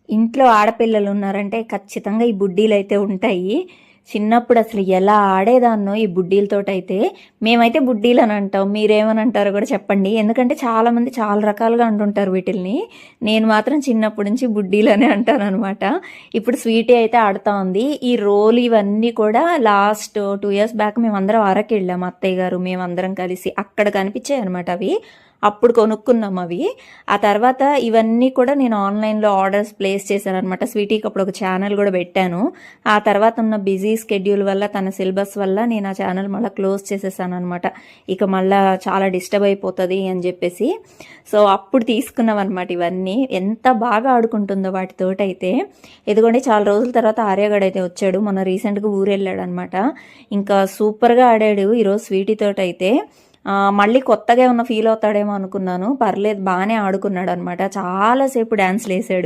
ఇంట్లో ఆడపిల్లలు ఉన్నారంటే ఖచ్చితంగా ఈ బుడ్డీలైతే ఉంటాయి. చిన్నప్పుడు అసలు ఎలా ఆడేదాన్నో ఈ బుడ్డీలతోటైతే. మేమైతే బుడ్డీలని అంటాం. మీరేమని అంటారో కూడా చెప్పండి. ఎందుకంటే చాలామంది చాలా రకాలుగా అంటుంటారు వీటిల్ని. నేను మాత్రం చిన్నప్పటి నుంచి బుడ్డీలనే అంటాననమాట. ఇప్పుడు స్వీటీ అయితే ఆడుతా ఉంది. ఈ రోలు ఇవన్నీ కూడా లాస్ట్ 2 years బ్యాక్ మేమందరం అరకెళ్ళాం, అత్తయ్య గారు మేమందరం కలిసి. అక్కడ కనిపించాయి అనమాట అవి. అప్పుడు కొనుక్కున్నాం అవి. ఆ తర్వాత ఇవన్నీ కూడా నేను ఆన్లైన్లో ఆర్డర్స్ ప్లేస్ చేశాను అనమాట. స్వీటీకి అప్పుడు ఒక ఛానల్ కూడా పెట్టాను. ఆ తర్వాత ఉన్న బిజీ స్కెడ్యూల్ వల్ల, తన సిలబస్ వల్ల నేను ఆ ఛానల్ మళ్ళీ క్లోజ్ చేసేసాను అనమాట. ఇక మళ్ళీ చాలా డిస్టర్బ్ అయిపోతుంది అని చెప్పేసి. సో అప్పుడు తీసుకున్నాం అనమాట ఇవన్నీ. ఎంత బాగా ఆడుకుంటుందో వాటితోటైతే. ఇదిగోండి, చాలా రోజుల తర్వాత ఆర్యగడ్ అయితే వచ్చాడు. మొన్న రీసెంట్గా ఊరు వెళ్ళాడు అనమాట. ఇంకా సూపర్గా ఆడాడు ఈరోజు స్వీటీతోటైతే. మళ్ళీ కొత్తగా ఏమన్నా ఫీల్ అవుతాడేమో అనుకున్నాను. పర్లేదు, బాగానే ఆడుకున్నాడు అనమాట. చాలాసేపు డ్యాన్స్లు వేసాడు.